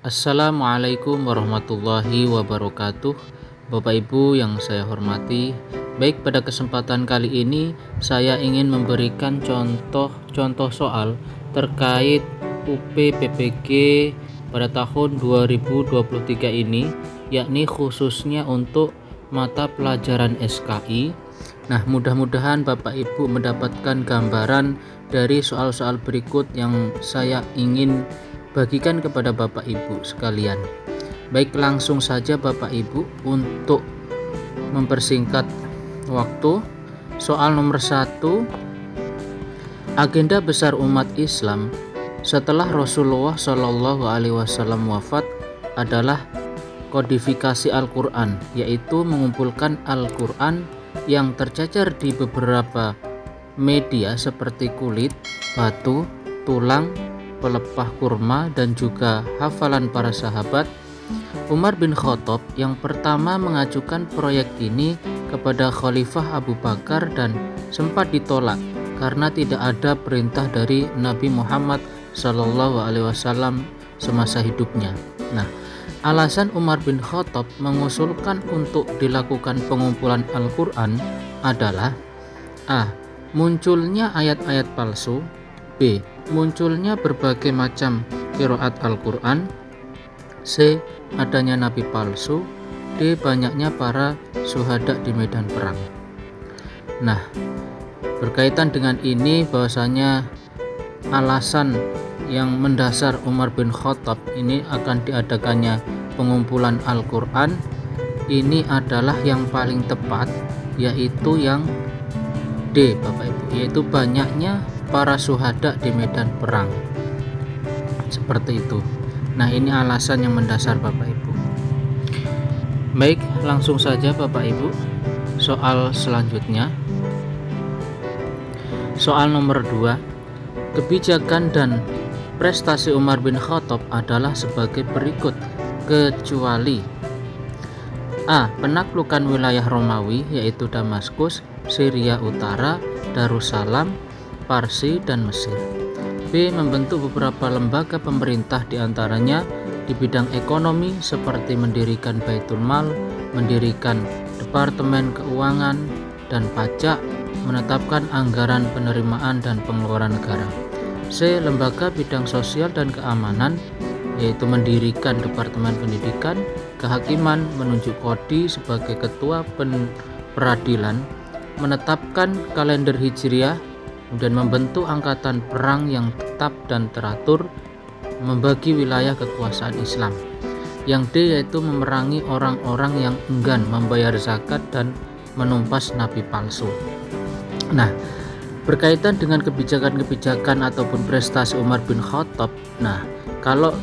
Assalamualaikum warahmatullahi wabarakatuh. Bapak Ibu yang saya hormati, baik, pada kesempatan kali ini saya ingin memberikan contoh soal terkait UP-PPG pada tahun 2023 ini, yakni khususnya untuk mata pelajaran SKI. Nah, mudah-mudahan Bapak Ibu mendapatkan gambaran dari soal-soal berikut yang saya ingin bagikan kepada Bapak Ibu sekalian. Baik, langsung saja Bapak Ibu untuk mempersingkat waktu. Soal nomor 1, agenda besar umat Islam setelah Rasulullah Shallallahu Alaihi Wasallam wafat adalah kodifikasi Al-Quran, yaitu mengumpulkan Al-Quran yang tercecer di beberapa media seperti kulit, batu, tulang, pelepah kurma, dan juga hafalan para sahabat. Umar bin Khattab yang pertama mengajukan proyek ini kepada Khalifah Abu Bakar dan sempat ditolak karena tidak ada perintah dari Nabi Muhammad Shallallahu Alaihi Wasallam semasa hidupnya. Nah, alasan Umar bin Khattab mengusulkan untuk dilakukan pengumpulan Al-Quran adalah: A. Munculnya ayat-ayat palsu. B. Munculnya berbagai macam qiraat Al-Quran. C. Adanya nabi palsu. D. Banyaknya para syuhada di medan perang. Nah, berkaitan dengan ini bahwasanya alasan yang mendasar Umar bin Khattab ini akan diadakannya pengumpulan Al-Quran ini adalah yang paling tepat, yaitu yang D, Bapak Ibu, yaitu banyaknya para syuhada di medan perang. Seperti itu. Nah, ini alasan yang mendasar Bapak Ibu. Baik, langsung saja Bapak Ibu. Soal selanjutnya. Soal nomor 2. Kebijakan dan prestasi Umar bin Khattab adalah sebagai berikut, kecuali: A. Penaklukan wilayah Romawi yaitu Damaskus, Syria Utara, Darussalam, Parsi, dan Mesir. B. Membentuk beberapa lembaga pemerintah diantaranya di bidang ekonomi seperti mendirikan Baitul Mal, mendirikan Departemen Keuangan dan Pajak, menetapkan anggaran penerimaan dan pengeluaran negara. C. Lembaga bidang sosial dan keamanan yaitu mendirikan Departemen Pendidikan, Kehakiman, menunjuk Qadi sebagai ketua peradilan, menetapkan kalender Hijriah, kemudian membentuk angkatan perang yang tetap dan teratur, membagi wilayah kekuasaan Islam. Yang D yaitu memerangi orang-orang yang enggan membayar zakat dan menumpas nabi palsu. Nah, berkaitan dengan kebijakan-kebijakan ataupun prestasi Umar bin Khattab, nah, kalau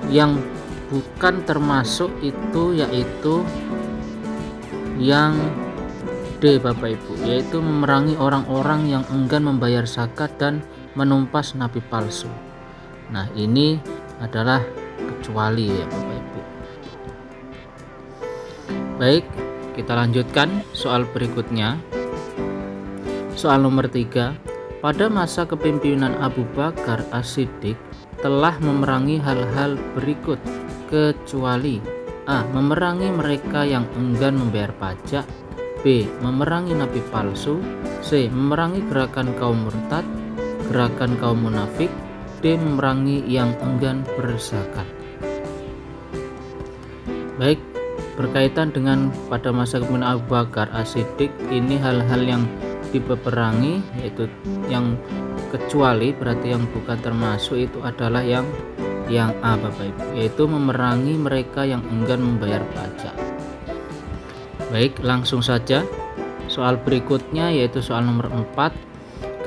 yang bukan termasuk itu yaitu yang D, Bapak Ibu, yaitu memerangi orang-orang yang enggan membayar zakat dan menumpas nabi palsu. Nah, ini adalah kecuali ya Bapak Ibu. Baik, kita lanjutkan soal berikutnya. Soal nomor 3. Pada masa kepemimpinan Abu Bakar As-Siddiq telah memerangi hal-hal berikut, kecuali: A. Memerangi mereka yang enggan membayar pajak. B. Memerangi nabi palsu. C. Memerangi gerakan kaum murtad, gerakan kaum munafik. D. Memerangi yang enggan berzakat. Baik, berkaitan dengan pada masa kepemimpinan Abu Bakar As-Siddiq, ini hal-hal yang diperangi, yaitu yang kecuali, berarti yang bukan termasuk itu adalah yang A, Bapak Ibu, yaitu memerangi mereka yang enggan membayar pajak. Baik, langsung saja soal berikutnya, yaitu soal nomor 4.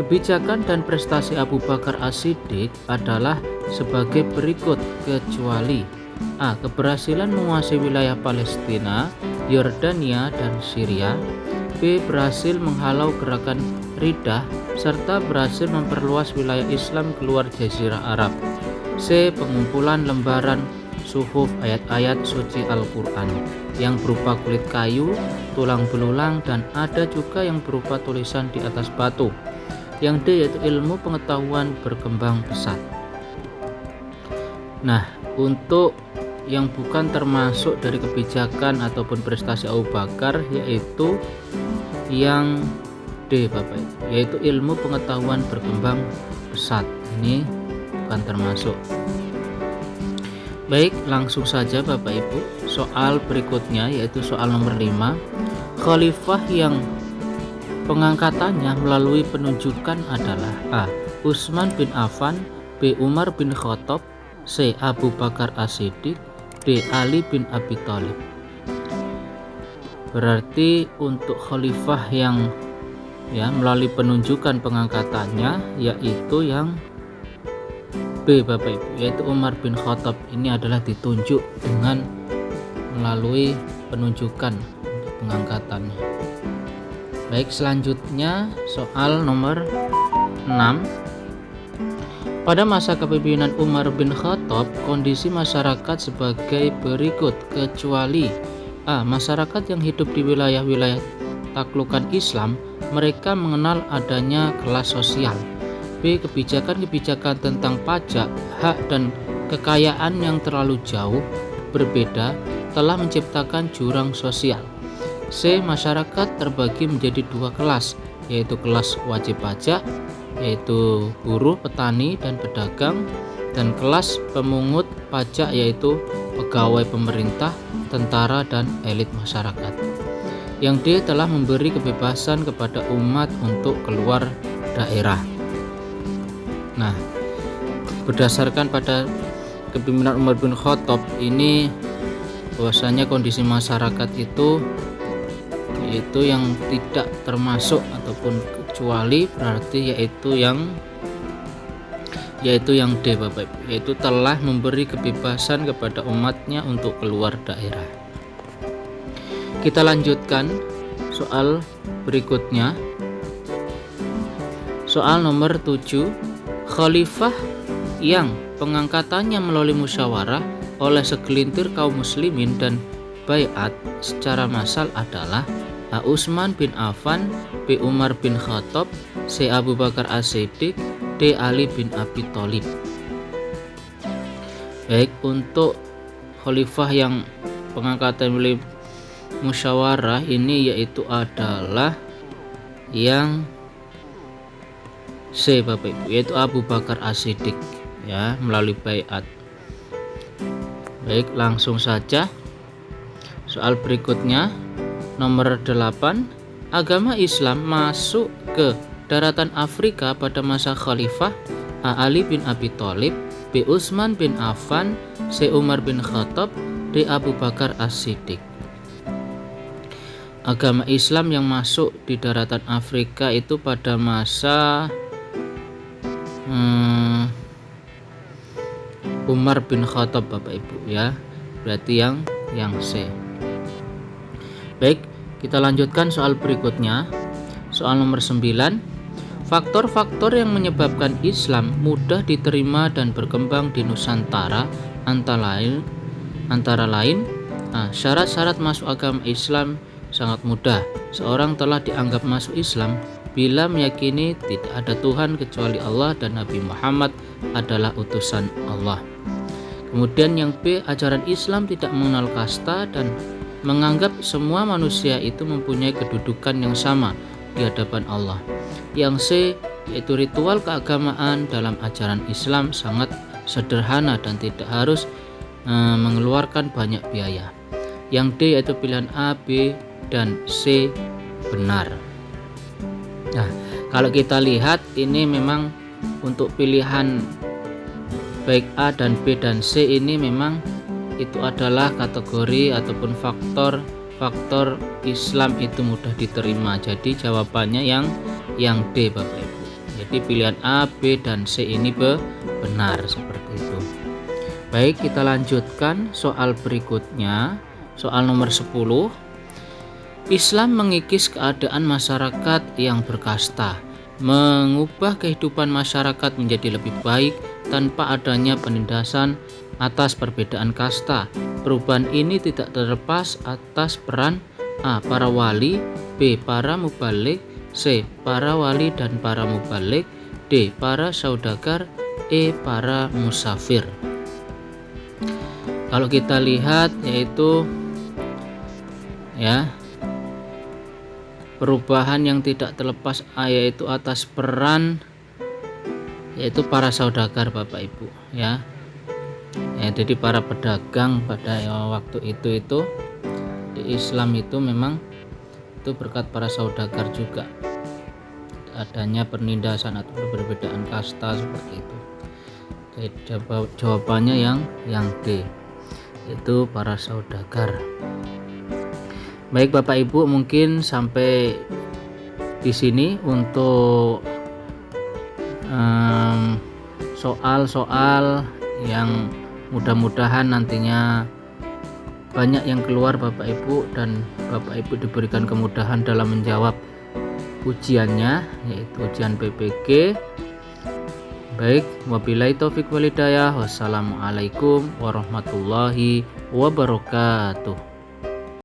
Kebijakan dan prestasi Abu Bakar As-Siddiq adalah sebagai berikut, kecuali: A. Keberhasilan menguasai wilayah Palestina, Yordania, dan Syria. B. Berhasil menghalau gerakan Riddah serta berhasil memperluas wilayah Islam keluar Jazirah Arab. C. Pengumpulan lembaran suhuf ayat-ayat suci Al-Quran yang berupa kulit kayu, tulang belulang, dan ada juga yang berupa tulisan di atas batu. Yang D yaitu ilmu pengetahuan berkembang pesat. Nah, Untuk yang bukan termasuk dari kebijakan ataupun prestasi Abu Bakar, yaitu yang D Bapak Ibu, yaitu ilmu pengetahuan berkembang pesat. Ini bukan termasuk. Baik, langsung saja Bapak Ibu. Soal berikutnya yaitu soal nomor 5. Khalifah yang pengangkatannya melalui penunjukan adalah A. Utsman bin Affan, B. Umar bin Khattab, C. Abu Bakar As-Siddiq, D. Ali bin Abi Thalib. Berarti untuk khalifah yang melalui penunjukan pengangkatannya yaitu yang B Bapak Ibu, yaitu Umar bin Khattab. Ini adalah ditunjuk dengan melalui penunjukan untuk pengangkatannya. Baik, selanjutnya soal nomor 6. Pada masa kepemimpinan Umar bin Khattab, kondisi masyarakat sebagai berikut, kecuali A. Masyarakat yang hidup di wilayah-wilayah taklukan Islam, mereka mengenal adanya kelas sosial. B. Kebijakan-kebijakan tentang pajak, hak, dan kekayaan yang terlalu jauh berbeda telah menciptakan jurang sosial. C. Masyarakat terbagi menjadi dua kelas, yaitu kelas wajib pajak, yaitu buruh, petani, dan pedagang, dan kelas pemungut pajak, yaitu pegawai pemerintah, tentara, dan elit masyarakat. Yang D. Telah memberi kebebasan kepada umat untuk keluar daerah. Nah, berdasarkan pada kepemimpinan Umar bin Khattab ini, bahwasanya kondisi masyarakat itu yaitu yang tidak termasuk ataupun kecuali, berarti yaitu yang D Bapak Ibu, yaitu telah memberi kebebasan kepada umatnya untuk keluar daerah. Kita lanjutkan soal berikutnya. Soal nomor 7. Khalifah yang pengangkatannya melalui musyawarah oleh segelintir kaum muslimin dan baiat secara massal adalah A. Utsman bin Affan, B. Umar bin Khattab, C. Abu Bakar As-Siddiq, D. Ali bin Abi Thalib. Baik, untuk khalifah yang pengangkatan melalui musyawarah ini yaitu adalah yang C Bapak Ibu, yaitu Abu Bakar As-Siddiq melalui baiat. Baik, langsung saja soal berikutnya nomor 8. Agama Islam masuk ke daratan Afrika pada masa khalifah A. Ali bin Abi Thalib, B. Utsman bin Affan, C. Umar bin Khattab, D. Abu Bakar As-Siddiq. Agama Islam yang masuk di daratan Afrika itu pada masa Umar bin Khattab Bapak Ibu berarti yang C. Baik, kita lanjutkan soal berikutnya. Soal nomor 9. Faktor-faktor yang menyebabkan Islam mudah diterima dan berkembang di Nusantara antara lain syarat-syarat masuk agama Islam sangat mudah. Seorang telah dianggap masuk Islam bila meyakini tidak ada Tuhan kecuali Allah dan Nabi Muhammad adalah utusan Allah. Kemudian yang B, ajaran Islam tidak mengenal kasta dan menganggap semua manusia itu mempunyai kedudukan yang sama di hadapan Allah. Yang C, yaitu ritual keagamaan dalam ajaran Islam sangat sederhana dan tidak harus mengeluarkan banyak biaya. Yang D, yaitu pilihan A, B, dan C benar. Nah, kalau kita lihat ini memang untuk pilihan baik A dan B dan C ini memang itu adalah kategori ataupun faktor Islam itu mudah diterima. Jadi jawabannya yang D Bapak Ibu. Jadi pilihan A, B, dan C ini benar seperti itu. Baik, kita lanjutkan soal berikutnya. Soal nomor 10. Islam mengikis keadaan masyarakat yang berkasta, mengubah kehidupan masyarakat menjadi lebih baik tanpa adanya penindasan atas perbedaan kasta. Perubahan ini tidak terlepas atas peran A. Para wali, B. Para mubalik, C. Para wali dan para mubalik, D. Para saudagar, E. Para musafir. Kalau kita lihat yaitu ya, perubahan yang tidak terlepas yaitu atas peran yaitu para saudagar Bapak Ibu ya. Jadi para pedagang pada waktu itu di Islam itu memang itu berkat para saudagar juga adanya penindasan atau perbedaan kasta seperti itu. Jadi jawabannya yang D, itu para saudagar. Baik Bapak Ibu, mungkin sampai di sini untuk soal-soal yang mudah-mudahan nantinya banyak yang keluar Bapak Ibu, dan Bapak Ibu diberikan kemudahan dalam menjawab ujiannya, yaitu ujian PPG. Baik, wabillahi taufik wal hidayah. Wassalamualaikum warahmatullahi wabarakatuh.